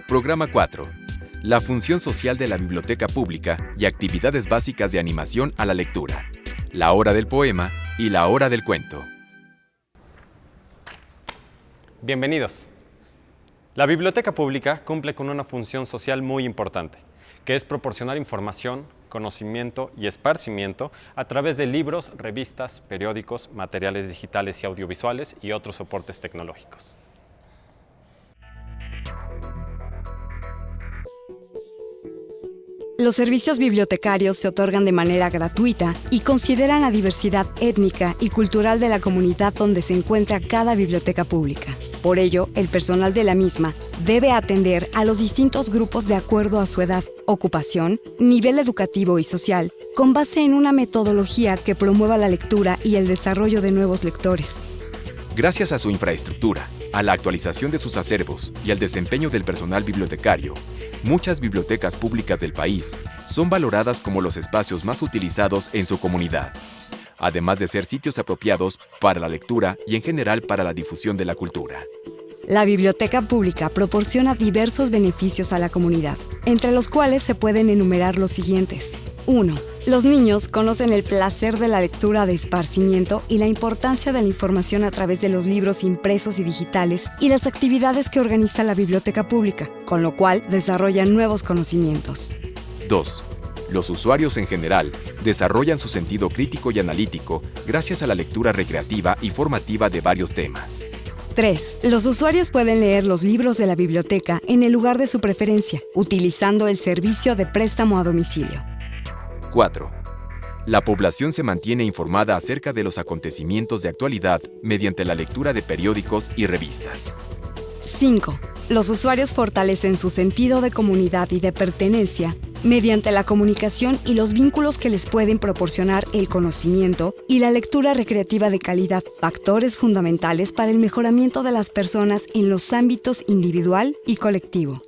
Programa 4. La función social de la biblioteca pública y actividades básicas de animación a la lectura. La hora del poema y la hora del cuento. Bienvenidos. La biblioteca pública cumple con una función social muy importante, que es proporcionar información, conocimiento y esparcimiento a través de libros, revistas, periódicos, materiales digitales y audiovisuales y otros soportes tecnológicos. Los servicios bibliotecarios se otorgan de manera gratuita y consideran la diversidad étnica y cultural de la comunidad donde se encuentra cada biblioteca pública. Por ello, el personal de la misma debe atender a los distintos grupos de acuerdo a su edad, ocupación, nivel educativo y social, con base en una metodología que promueva la lectura y el desarrollo de nuevos lectores. Gracias a su infraestructura, a la actualización de sus acervos y al desempeño del personal bibliotecario, muchas bibliotecas públicas del país son valoradas como los espacios más utilizados en su comunidad, además de ser sitios apropiados para la lectura y en general para la difusión de la cultura. La biblioteca pública proporciona diversos beneficios a la comunidad, entre los cuales se pueden enumerar los siguientes. 1. Los niños conocen el placer de la lectura de esparcimiento y la importancia de la información a través de los libros impresos y digitales y las actividades que organiza la biblioteca pública, con lo cual desarrollan nuevos conocimientos. 2. Los usuarios en general desarrollan su sentido crítico y analítico gracias a la lectura recreativa y formativa de varios temas. 3. Los usuarios pueden leer los libros de la biblioteca en el lugar de su preferencia, utilizando el servicio de préstamo a domicilio. 4. La población se mantiene informada acerca de los acontecimientos de actualidad mediante la lectura de periódicos y revistas. 5. Los usuarios fortalecen su sentido de comunidad y de pertenencia mediante la comunicación y los vínculos que les pueden proporcionar el conocimiento y la lectura recreativa de calidad, factores fundamentales para el mejoramiento de las personas en los ámbitos individual y colectivo.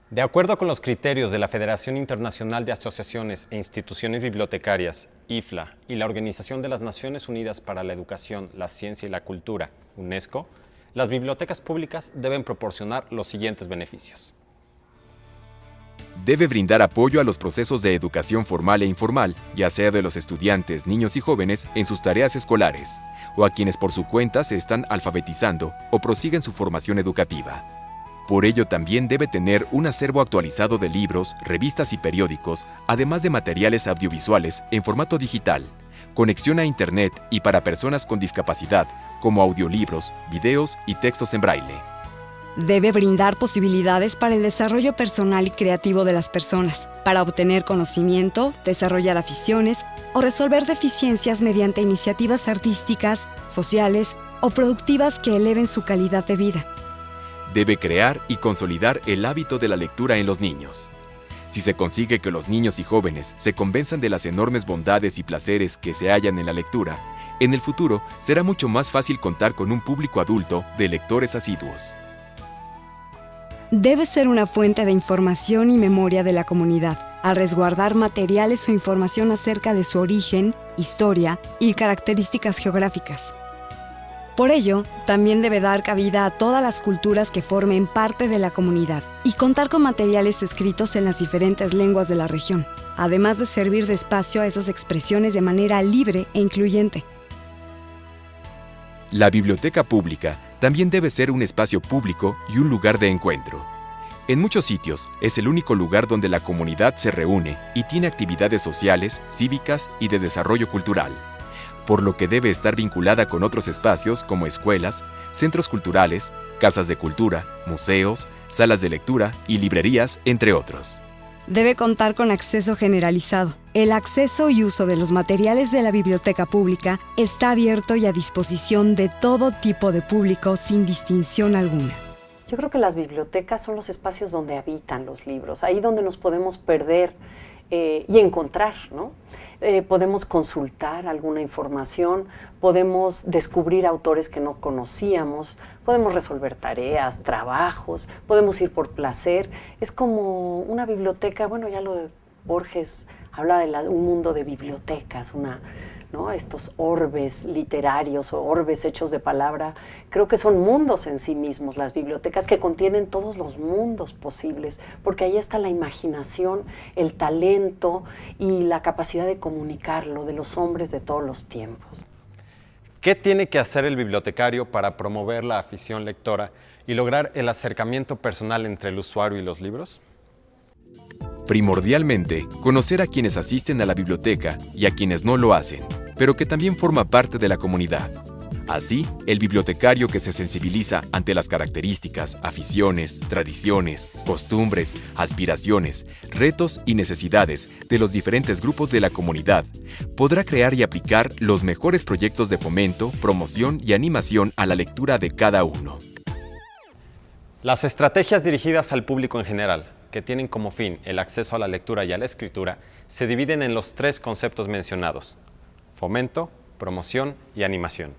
De acuerdo con los criterios de la Federación Internacional de Asociaciones e Instituciones Bibliotecarias, IFLA, y la Organización de las Naciones Unidas para la Educación, la Ciencia y la Cultura, UNESCO, las bibliotecas públicas deben proporcionar los siguientes beneficios. Debe brindar apoyo a los procesos de educación formal e informal, ya sea de los estudiantes, niños y jóvenes en sus tareas escolares, o a quienes por su cuenta se están alfabetizando o prosiguen su formación educativa. Por ello también debe tener un acervo actualizado de libros, revistas y periódicos, además de materiales audiovisuales en formato digital, conexión a Internet y para personas con discapacidad, como audiolibros, videos y textos en braille. Debe brindar posibilidades para el desarrollo personal y creativo de las personas, para obtener conocimiento, desarrollar aficiones o resolver deficiencias mediante iniciativas artísticas, sociales o productivas que eleven su calidad de vida. Debe crear y consolidar el hábito de la lectura en los niños. Si se consigue que los niños y jóvenes se convenzan de las enormes bondades y placeres que se hallan en la lectura, en el futuro será mucho más fácil contar con un público adulto de lectores asiduos. Debe ser una fuente de información y memoria de la comunidad, al resguardar materiales o información acerca de su origen, historia y características geográficas. Por ello, también debe dar cabida a todas las culturas que formen parte de la comunidad y contar con materiales escritos en las diferentes lenguas de la región, además de servir de espacio a esas expresiones de manera libre e incluyente. La biblioteca pública también debe ser un espacio público y un lugar de encuentro. En muchos sitios es el único lugar donde la comunidad se reúne y tiene actividades sociales, cívicas y de desarrollo cultural, por lo que debe estar vinculada con otros espacios como escuelas, centros culturales, casas de cultura, museos, salas de lectura y librerías, entre otros. Debe contar con acceso generalizado. El acceso y uso de los materiales de la biblioteca pública está abierto y a disposición de todo tipo de público sin distinción alguna. Yo creo que las bibliotecas son los espacios donde habitan los libros, ahí donde nos podemos perder y encontrar, ¿no? Podemos consultar alguna información, podemos descubrir autores que no conocíamos, podemos resolver tareas, trabajos, podemos ir por placer. Es como una biblioteca, bueno, ya lo de Borges habla de un mundo de bibliotecas, ¿no? Estos orbes literarios o orbes hechos de palabra, creo que son mundos en sí mismos las bibliotecas que contienen todos los mundos posibles, porque ahí está la imaginación, el talento y la capacidad de comunicarlo de los hombres de todos los tiempos. ¿Qué tiene que hacer el bibliotecario para promover la afición lectora y lograr el acercamiento personal entre el usuario y los libros? Primordialmente, conocer a quienes asisten a la biblioteca y a quienes no lo hacen, pero que también forma parte de la comunidad. Así, el bibliotecario que se sensibiliza ante las características, aficiones, tradiciones, costumbres, aspiraciones, retos y necesidades de los diferentes grupos de la comunidad, podrá crear y aplicar los mejores proyectos de fomento, promoción y animación a la lectura de cada uno. Las estrategias dirigidas al público en general, que tienen como fin el acceso a la lectura y a la escritura, se dividen en los 3 conceptos mencionados: fomento, promoción y animación.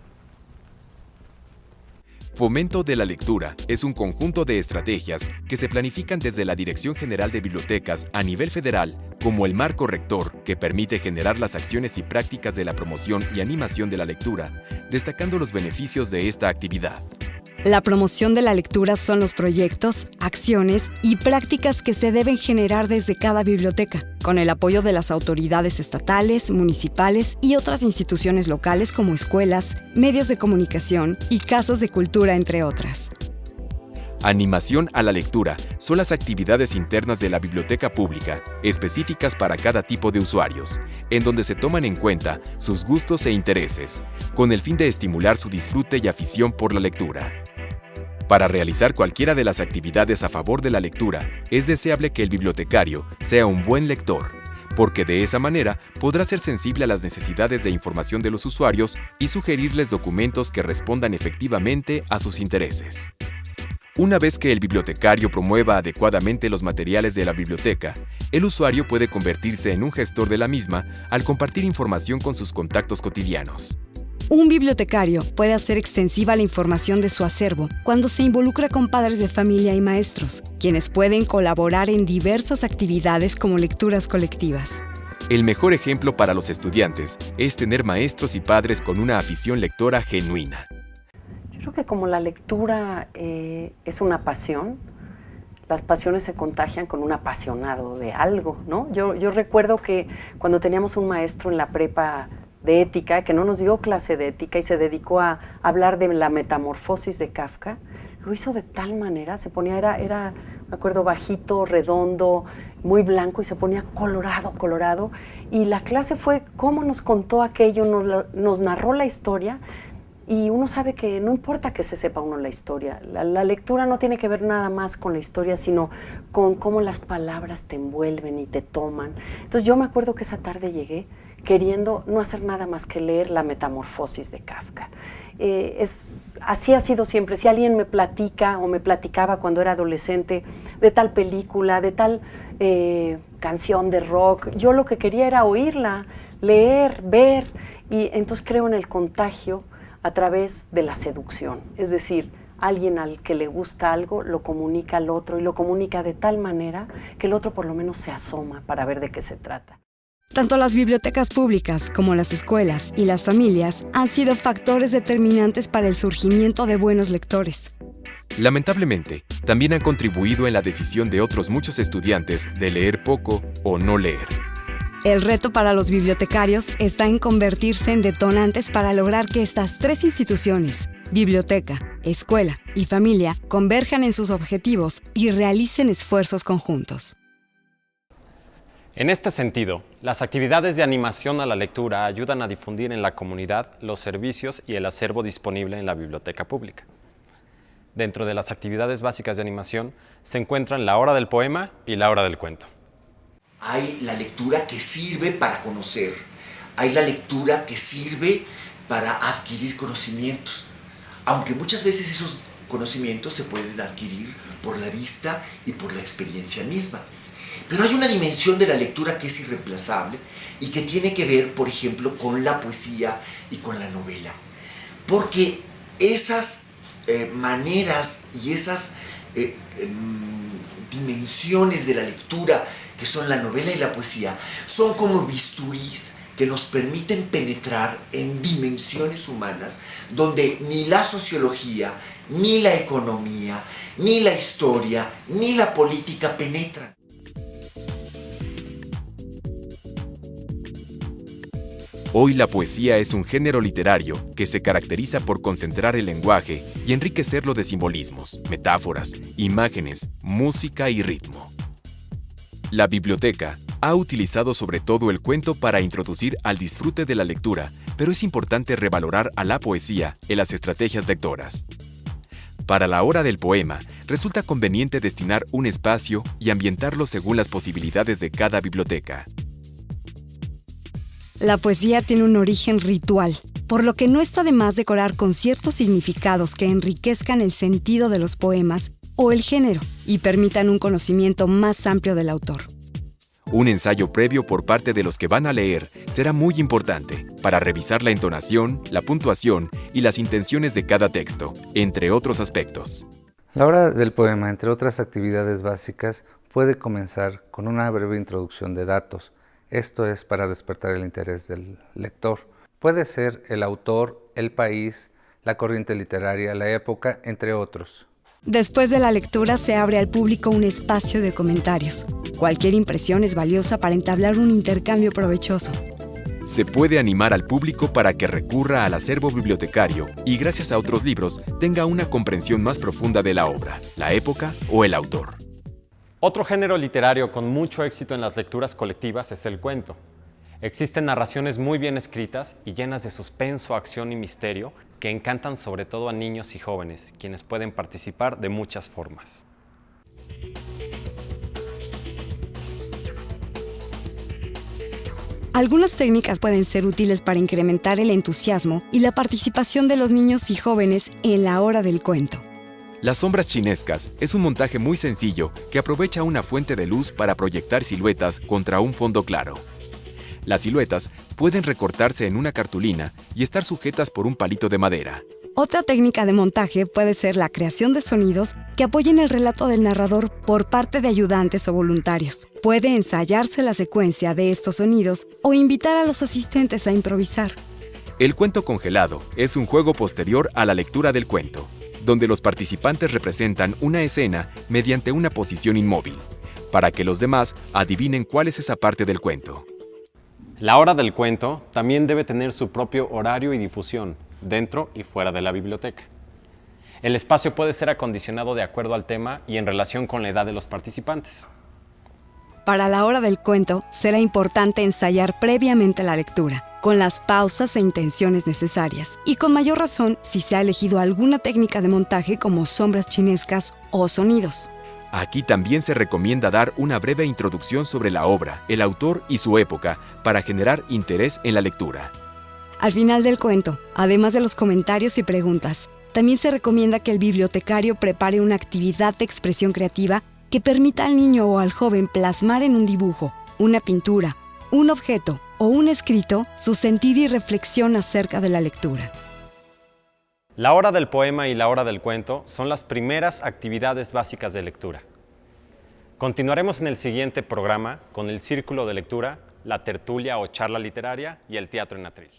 Fomento de la lectura es un conjunto de estrategias que se planifican desde la Dirección General de Bibliotecas a nivel federal como el marco rector que permite generar las acciones y prácticas de la promoción y animación de la lectura, destacando los beneficios de esta actividad. La promoción de la lectura son los proyectos, acciones y prácticas que se deben generar desde cada biblioteca, con el apoyo de las autoridades estatales, municipales y otras instituciones locales como escuelas, medios de comunicación y casas de cultura, entre otras. Animación a la lectura son las actividades internas de la biblioteca pública, específicas para cada tipo de usuarios, en donde se toman en cuenta sus gustos e intereses, con el fin de estimular su disfrute y afición por la lectura. Para realizar cualquiera de las actividades a favor de la lectura, es deseable que el bibliotecario sea un buen lector, porque de esa manera podrá ser sensible a las necesidades de información de los usuarios y sugerirles documentos que respondan efectivamente a sus intereses. Una vez que el bibliotecario promueva adecuadamente los materiales de la biblioteca, el usuario puede convertirse en un gestor de la misma al compartir información con sus contactos cotidianos. Un bibliotecario puede hacer extensiva la información de su acervo cuando se involucra con padres de familia y maestros, quienes pueden colaborar en diversas actividades como lecturas colectivas. El mejor ejemplo para los estudiantes es tener maestros y padres con una afición lectora genuina. Yo creo que como la lectura es una pasión, las pasiones se contagian con un apasionado de algo, ¿no? Yo recuerdo que cuando teníamos un maestro en la prepa de ética, que no nos dio clase de ética y se dedicó a hablar de la metamorfosis de Kafka, lo hizo de tal manera, se ponía, era me acuerdo, bajito, redondo, muy blanco y se ponía colorado, y la clase fue cómo nos contó aquello, nos narró la historia. Y uno sabe que no importa que se sepa uno la historia, la lectura no tiene que ver nada más con la historia, sino con cómo las palabras te envuelven y te toman. Entonces yo me acuerdo que esa tarde llegué queriendo no hacer nada más que leer La metamorfosis de Kafka. Así ha sido siempre. Si alguien me platica o me platicaba cuando era adolescente de tal película, de tal canción de rock, yo lo que quería era oírla, leer, ver, y entonces creo en el contagio a través de la seducción, es decir, alguien al que le gusta algo lo comunica al otro y lo comunica de tal manera que el otro por lo menos se asoma para ver de qué se trata. Tanto las bibliotecas públicas como las escuelas y las familias han sido factores determinantes para el surgimiento de buenos lectores. Lamentablemente, también han contribuido en la decisión de otros muchos estudiantes de leer poco o no leer. El reto para los bibliotecarios está en convertirse en detonantes para lograr que estas 3 instituciones, biblioteca, escuela y familia, converjan en sus objetivos y realicen esfuerzos conjuntos. En este sentido, las actividades de animación a la lectura ayudan a difundir en la comunidad los servicios y el acervo disponible en la biblioteca pública. Dentro de las actividades básicas de animación se encuentran la hora del poema y la hora del cuento. Hay la lectura que sirve para conocer, hay la lectura que sirve para adquirir conocimientos, aunque muchas veces esos conocimientos se pueden adquirir por la vista y por la experiencia misma. Pero hay una dimensión de la lectura que es irreemplazable y que tiene que ver, por ejemplo, con la poesía y con la novela, porque esas maneras y esas dimensiones de la lectura que son la novela y la poesía, son como bisturís que nos permiten penetrar en dimensiones humanas donde ni la sociología, ni la economía, ni la historia, ni la política penetran. Hoy la poesía es un género literario que se caracteriza por concentrar el lenguaje y enriquecerlo de simbolismos, metáforas, imágenes, música y ritmo. La biblioteca ha utilizado sobre todo el cuento para introducir al disfrute de la lectura, pero es importante revalorar a la poesía en las estrategias lectoras. Para la hora del poema, resulta conveniente destinar un espacio y ambientarlo según las posibilidades de cada biblioteca. La poesía tiene un origen ritual, por lo que no está de más decorar con ciertos significados que enriquezcan el sentido de los poemas o el género y permitan un conocimiento más amplio del autor. Un ensayo previo por parte de los que van a leer será muy importante para revisar la entonación, la puntuación y las intenciones de cada texto, entre otros aspectos. La hora del poema, entre otras actividades básicas, puede comenzar con una breve introducción de datos. Esto es para despertar el interés del lector. Puede ser el autor, el país, la corriente literaria, la época, entre otros. Después de la lectura se abre al público un espacio de comentarios. Cualquier impresión es valiosa para entablar un intercambio provechoso. Se puede animar al público para que recurra al acervo bibliotecario y gracias a otros libros tenga una comprensión más profunda de la obra, la época o el autor. Otro género literario con mucho éxito en las lecturas colectivas es el cuento. Existen narraciones muy bien escritas y llenas de suspenso, acción y misterio que encantan sobre todo a niños y jóvenes, quienes pueden participar de muchas formas. Algunas técnicas pueden ser útiles para incrementar el entusiasmo y la participación de los niños y jóvenes en la hora del cuento. Las sombras chinescas es un montaje muy sencillo que aprovecha una fuente de luz para proyectar siluetas contra un fondo claro. Las siluetas pueden recortarse en una cartulina y estar sujetas por un palito de madera. Otra técnica de montaje puede ser la creación de sonidos que apoyen el relato del narrador por parte de ayudantes o voluntarios. Puede ensayarse la secuencia de estos sonidos o invitar a los asistentes a improvisar. El cuento congelado es un juego posterior a la lectura del cuento, donde los participantes representan una escena mediante una posición inmóvil, para que los demás adivinen cuál es esa parte del cuento. La hora del cuento también debe tener su propio horario y difusión, dentro y fuera de la biblioteca. El espacio puede ser acondicionado de acuerdo al tema y en relación con la edad de los participantes. Para la hora del cuento, será importante ensayar previamente la lectura, con las pausas e intenciones necesarias, y con mayor razón si se ha elegido alguna técnica de montaje como sombras chinescas o sonidos. Aquí también se recomienda dar una breve introducción sobre la obra, el autor y su época para generar interés en la lectura. Al final del cuento, además de los comentarios y preguntas, también se recomienda que el bibliotecario prepare una actividad de expresión creativa que permita al niño o al joven plasmar en un dibujo, una pintura, un objeto o un escrito su sentir y reflexión acerca de la lectura. La hora del poema y la hora del cuento son las primeras actividades básicas de lectura. Continuaremos en el siguiente programa con el círculo de lectura, la tertulia o charla literaria y el teatro en atril.